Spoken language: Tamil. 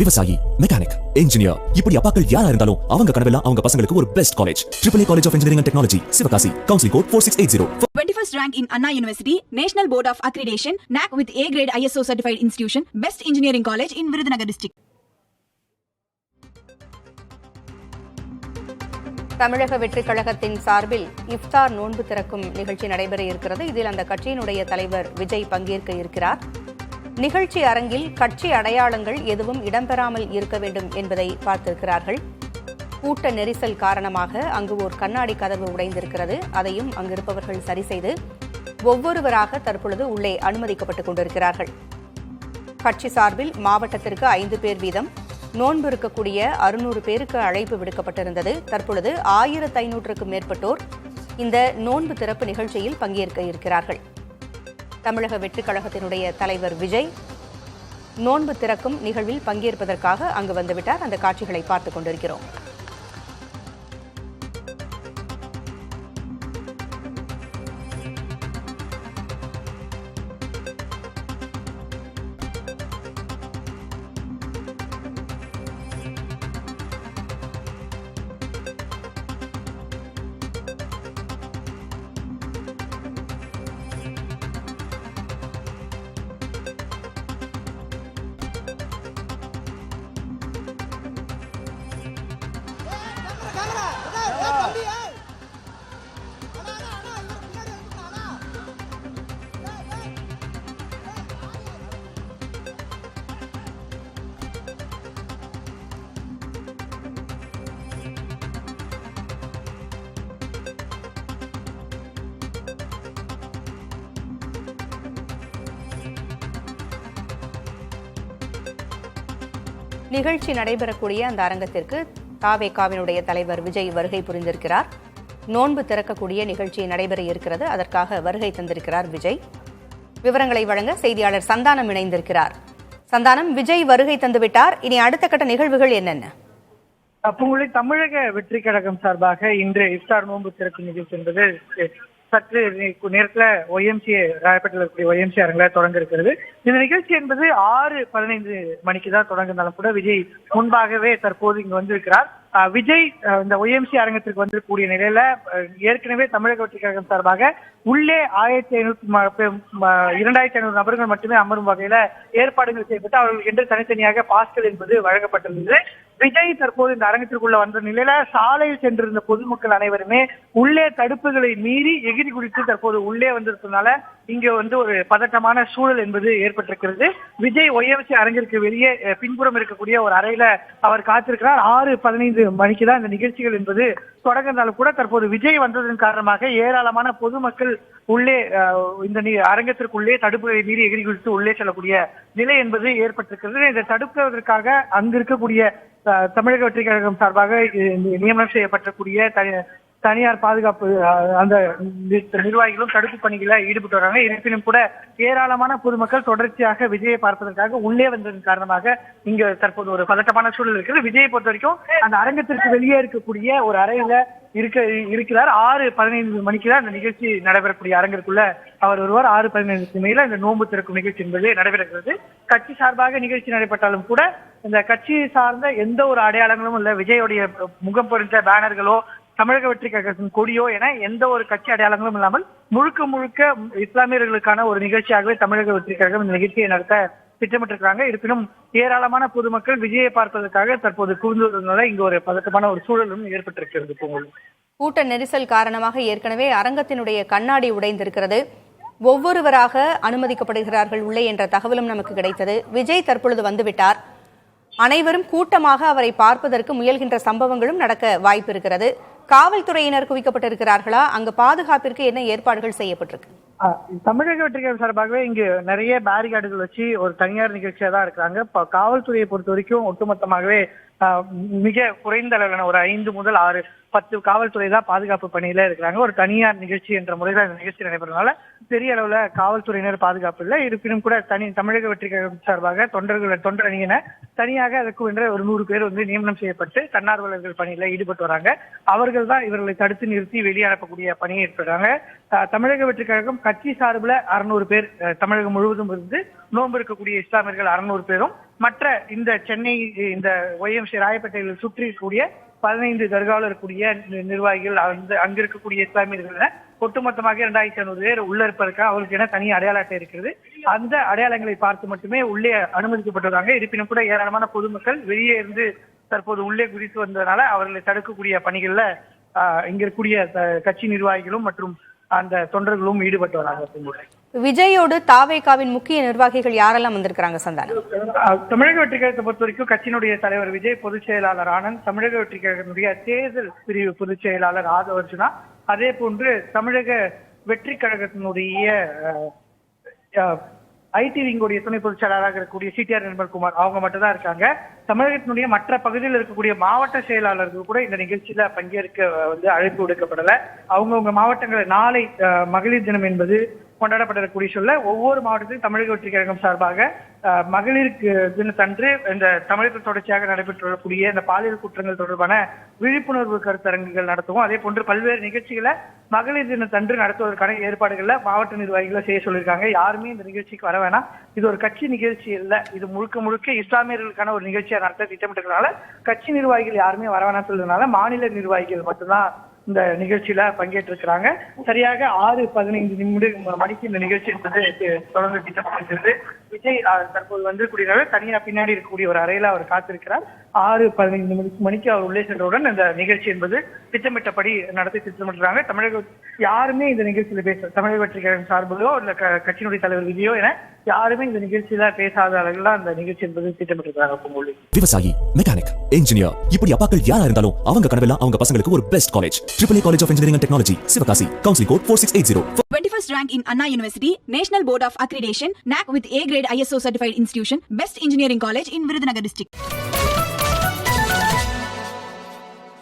விவசாயி, மெக்கானிக், இன்ஜினியர், இப்படி அப்பாக்கள் யாரா இருந்தாலும் அவங்க கனவெல்லாம் அவங்க பசங்களுக்கு ஒரு best college. AAA College of Engineering and Technology, Sivakasi. Counseling code 4680. 21st rank in Anna University, National Board of Accreditation, NAC with A grade ISO certified institution, best engineering college in Virudhunagar district. தமிழக வெற்றிக் கழகத்தின் சார்பில் இஃப்தார் நோன்பு திறக்கும் நிகழ்ச்சி நடைபெற இருக்கிறது. இதில் அந்த கட்சியினுடைய தலைவர் விஜய் பங்கேற்க இருக்கிறார். நிகழ்ச்சி அரங்கில் கட்சி அடையாளங்கள் எதுவும் இடம்பெறாமல் இருக்க வேண்டும் என்பதை பார்த்திருக்கிறார்கள். கூட்ட நெரிசல் காரணமாக அங்கு ஒரு கண்ணாடி கதவு உடைந்திருக்கிறது. அதையும் அங்கிருப்பவர்கள் சரி செய்து ஒவ்வொருவராக தற்பொழுது உள்ளே அனுமதிக்கப்பட்டுக் கொண்டிருக்கிறார்கள். கட்சி சார்பில் மாவட்டத்திற்கு 5 பேர் வீதம், நோன்பு இருக்கக்கூடிய 600 பேருக்கு அழைப்பு விடுக்கப்பட்டிருந்தது. தற்பொழுது 1500க்கும் மேற்பட்டோர் இந்த நோன்பு திறப்பு நிகழ்ச்சியில் பங்கேற்க இருக்கிறார்கள். தமிழக வெற்றிக் கழகத்தினுடைய தலைவர் விஜய் நோன்பு திறக்கும் நிகழ்வில் பங்கேற்பதற்காக அங்கு வந்துவிட்டார். அந்த காட்சிகளை பார்த்துக் கொண்டிருக்கிறோம். நிகழ்ச்சி நடைபெறக்கூடிய அந்த அரங்கத்திற்கு தாவேகாவினுடைய தலைவர் விஜய் வருகை புரிந்திருக்கிறார். நோன்பு திறக்கக்கூடிய நிகழ்ச்சி நடைபெற இருக்கிறது. அதற்காக வருகை தந்திருக்கிறார் விஜய். விவரங்களை வழங்க செய்தியாளர் சந்தானம் இணைந்திருக்கிறார். சந்தானம், விஜய் வருகை தந்துவிட்டார். இனி அடுத்த கட்ட நிகழ்வுகள் என்னென்ன? தமிழக வெற்றி கழகம் சார்பாக இன்று இஃப்தார் நோன்பு திறக்கும் நிகழ்ச்சி என்பது சற்று நேரத்துல OMCA ராயப்பேட்டையில் இருக்கக்கூடிய OMCA அரங்கில் தொடங்க இருக்கிறது. இந்த நிகழ்ச்சி என்பது 6:15 மணிக்கு தான் தொடங்கினாலும் கூட விஜய் முன்பாகவே தற்போது இங்கு வந்திருக்கிறார். விஜய் இந்த OMCA அரங்கத்திற்கு வந்திருக்கக்கூடிய நிலையில ஏற்கனவே தமிழக வெற்றி கழகம் சார்பாக உள்ளே 2500 நபர்கள் மட்டுமே அமரும் வகையில ஏற்பாடுகள் செய்யப்பட்டு அவர்களுக்கு என்று தனித்தனியாக பாஸ்கள் என்பது வழங்கப்பட்டிருந்தது. விஜய் தற்போது இந்த அரங்கத்திற்குள்ள வந்த நிலையில சாலையில் சென்றிருந்த பொதுமக்கள் அனைவருமே உள்ளே தடுப்புகளை மீறி எகிரி குடித்து தற்போது உள்ளே வந்திருப்பதனால இங்க ஒரு பதட்டமான சூழல் என்பது ஏற்பட்டிருக்கிறது. விஜய் OMCA அரங்கிற்கு வெளியே பின்புறம் இருக்கக்கூடிய ஒரு அறையில அவர் காத்திருக்கிறார். 6:15 மணிக்கு தான் இந்த நிகழ்ச்சிகள் என்பது தொடங்கினாலும் கூட தற்போது விஜய் வந்ததன் காரணமாக ஏராளமான பொதுமக்கள் உள்ளே இந்த அரங்கத்திற்குள்ளே தடுப்புகளை மீறி எகிரி குடித்து உள்ளே செல்லக்கூடிய நிலை என்பது ஏற்பட்டிருக்கிறது. இதை தடுப்பதற்காக அங்கு இருக்கக்கூடிய தமிழக வெற்றி கழகம் சார்பாக நியமனம் செய்யப்பட்டக்கூடிய தனியார் பாதுகாப்பு அந்த நிர்வாகிகளும் தடுப்பு பணிகளில் ஈடுபட்டு வராங்க. இருப்பினும் கூட ஏராளமான பொதுமக்கள் தொடர்ச்சியாக விஜயை பார்ப்பதற்காக உள்ளே வந்ததன் காரணமாக இங்க தற்போது ஒரு பதட்டமான சூழல் இருக்கிறது. விஜயை பொறுத்த வரைக்கும் அந்த அரங்கத்திற்கு வெளியே இருக்கக்கூடிய ஒரு அறையில இருக்கிறார். 6:15 மணிக்கு தான் இந்த நிகழ்ச்சி நடைபெறக்கூடிய அரங்கிற்குள்ள அவர் வருவார். 6:15 மேல இந்த நோன்பு திறக்கும் நிகழ்ச்சி என்பது நடைபெறுகிறது. கட்சி சார்பாக நிகழ்ச்சி நடைபெற்றாலும் கூட இந்த கட்சி சார்ந்த எந்த ஒரு அடையாளங்களும் இல்ல. விஜயோடைய முகம் பொறித்த பேனர்களோ தமிழக வெற்றி கழகத்தின் கொடியோ என எந்த ஒரு கட்சி அடையாளங்களும் இல்லாமல் முழுக்க இஸ்லாமியர்களுக்கான ஒரு நிகழ்ச்சியாகவே தமிழக வெற்றி கழகம் இந்த நிகழ்ச்சியை நடத்த திட்டமிட்டிருக்கிறாங்க. இருப்பினும் ஏராளமான பொதுமக்கள் விஜயை பார்ப்பதற்காக தற்போது குவிந்து வருவதனால இங்கு ஒரு பதட்டமான ஒரு சூழலும் ஏற்பட்டிருக்கிறது. கூட்ட நெரிசல் காரணமாக ஏற்கனவே அரங்கத்தினுடைய கண்ணாடி உடைந்திருக்கிறது. ஒவ்வொருவராக அனுமதிக்கப்படுகிறார்கள் உள்ளே என்ற தகவலும் நமக்கு கிடைத்தது. விஜய் தற்பொழுது வந்துவிட்டார். அனைவரும் கூட்டமாக அவரை பார்ப்பதற்கு முயல்கின்ற சம்பவங்களும் நடக்க வாய்ப்பு இருக்கிறது. காவல்துறையினர் குவிக்கப்பட்டிருக்கிறார்களா? அங்கு பாதுகாப்பிற்கு என்ன ஏற்பாடுகள் செய்யப்பட்டிருக்கு? தமிழக வெற்றி கழகம் சார்பாகவே இங்கு நிறைய பேரிகார்டுகள் வச்சு ஒரு தனியார் நிகழ்ச்சியா தான் இருக்கிறாங்க. காவல்துறையை பொறுத்த வரைக்கும் ஒட்டுமொத்தமாகவே மிக குறைந்த அளவிலான ஒரு 5 முதல் 6 10 காவல்துறை தான் பாதுகாப்பு பணியில இருக்கிறாங்க. ஒரு தனியார் நிகழ்ச்சி என்ற முறையில் இந்த நிகழ்ச்சி நடைபெறதுனால பெரிய அளவுல காவல்துறையினர் பாதுகாப்பு இல்லை. இருப்பினும் கூட தமிழக வெற்றி கழகம் சார்பாக தொண்டர் அணியின தனியாக அதற்கு என்ற ஒரு 100 பேர் நியமனம் செய்யப்பட்டு தன்னார்வலர்கள் பணியில ஈடுபட்டு வராங்க. அவர்கள் தான் இவர்களை தடுத்து நிறுத்தி வெளியே அனுப்பக்கூடிய பணியை ஏற்படுறாங்க. தமிழக வெற்றி கழகம் கட்சி சார்பில் 600 பேர் தமிழகம் முழுவதும் இருந்து நோன்பு இருக்கக்கூடிய இஸ்லாமியர்கள் 600 பேரும், மற்ற இந்த சென்னை இந்த YMCA ராயப்பேட்டையில் சுற்றி இருக்கக்கூடிய 15 தர்காவில் இருக்கக்கூடிய நிர்வாகிகள் அங்க இருக்கக்கூடிய இஸ்லாமியர்கள் ஒட்டுமொத்தமாக 2500 பேர் உள்ள இருப்பதற்கு அவருக்கு என தனி அடையாள அட்டை இருக்கிறது. அந்த அடையாளங்களை பார்த்து மட்டுமே உள்ளே அனுமதிக்கப்பட்டிருக்காங்க. இருப்பினும் கூட ஏராளமான பொதுமக்கள் வெளியே இருந்து தற்போது உள்ளே குதித்து வந்ததனால அவர்களை தடுக்கக்கூடிய பணிகள்ல இங்க இருக்கக்கூடிய கட்சி நிர்வாகிகளும் மற்றும் அந்த தொண்டர்களும் ஈடுபட்டு வராங்க. விஜயோடு தாவேகாவின் முக்கிய நிர்வாகிகள் யாரெல்லாம் வந்திருக்கிறாங்க சந்தானம்? தமிழக வெற்றி கழகத்தை பொறுத்த வரைக்கும் கட்சியினுடைய தலைவர் விஜய், பொதுச் செயலாளர் ஆனந்த், தமிழக வெற்றி கழகத்தினுடைய தேர்தல் பிரிவு பொதுச் செயலாளர் ஆதவர்ஜுனா, அதே போன்று தமிழக வெற்றி கழகத்தினுடைய ஐடி விங்குடைய துணை பொதுச் செயலாளராக இருக்கக்கூடிய CTR நிர்மல்குமார் அவங்க மட்டும் தான் இருக்காங்க. தமிழகத்தினுடைய மற்ற பகுதியில் இருக்கக்கூடிய மாவட்ட செயலாளர்கள் கூட இந்த நிகழ்ச்சியில பங்கேற்க அழைப்பு விடுக்கப்படல. அவங்கவுங்க மாவட்டங்கள் நாளை மகளிர் தினம் என்பது கொண்டாடப்படக்கூடிய சொல்ல ஒவ்வொரு மாவட்டத்திலும் தமிழக வெற்றி கழகம் சார்பாக மகளிர் தினத்தன்று இந்த தமிழகத்தில் தொடர்ச்சியாக நடைபெற்று வரக்கூடிய இந்த பாலியல் குற்றங்கள் தொடர்பான விழிப்புணர்வு கருத்தரங்குகள் நடத்துவோம். அதே போன்று பல்வேறு நிகழ்ச்சிகளை மகளிர் தினத்தன்று நடத்துவதற்கான ஏற்பாடுகள்ல மாவட்ட நிர்வாகிகளை செய்ய சொல்லியிருக்காங்க. யாருமே இந்த நிகழ்ச்சிக்கு வர வேணாம், இது ஒரு கட்சி நிகழ்ச்சி இல்ல, இது முழுக்க முழுக்க இஸ்லாமியர்களுக்கான ஒரு நிகழ்ச்சியை நடத்த திட்டமிட்டதுனால கட்சி நிர்வாகிகள் யாருமே வர வேணாம் சொல்றதுனால மாநில நிர்வாகிகள் மட்டும்தான் இந்த நிகழ்ச்சியில பங்கேற்றிருக்கிறாங்க. சரியாக 6:15 மணிக்கு இந்த நிகழ்ச்சி என்பது தொடர்ந்து திட்டமிட்டிருக்கிறது. விஜய் தற்போது வந்திருக்கூடிய தனியா பின்னாடி இருக்கக்கூடிய ஒரு அறையில அவர் காத்திருக்கிறார். 6:15 மணிக்கு அவர் உள்ளே சென்றவுடன் இந்த நிகழ்ச்சி என்பது திட்டமிட்டபடி நடத்தி திட்டமிட்டுறாங்க. தமிழக யாருமே இந்த நிகழ்ச்சியில பேச தமிழக வெற்றி கழகம் சார்பிலோ இல்ல கட்சியினுடைய தலைவர் விஜயோ என யாருமே இந்த நிகழ்ச்சியில பேசாத அளவில் அந்த நிகழ்ச்சி என்பது திட்டமிட்டிருக்கிறாங்க. விவசாயி, மெக்கானிக், இன்ஜினியர், இப்படி அப்பாக்கள் யாரா இருந்தாலும் அவங்க கனவெல்லாம் அவங்க பசங்களுக்கு ஒரு best college AAA College of Engineering and Technology, Sivakasi, Counseling Code 4680. 21st rank in Anna University, National Board of Accreditation, NAC with A grade ISO certified institution, best engineering college in Virudhunagar district.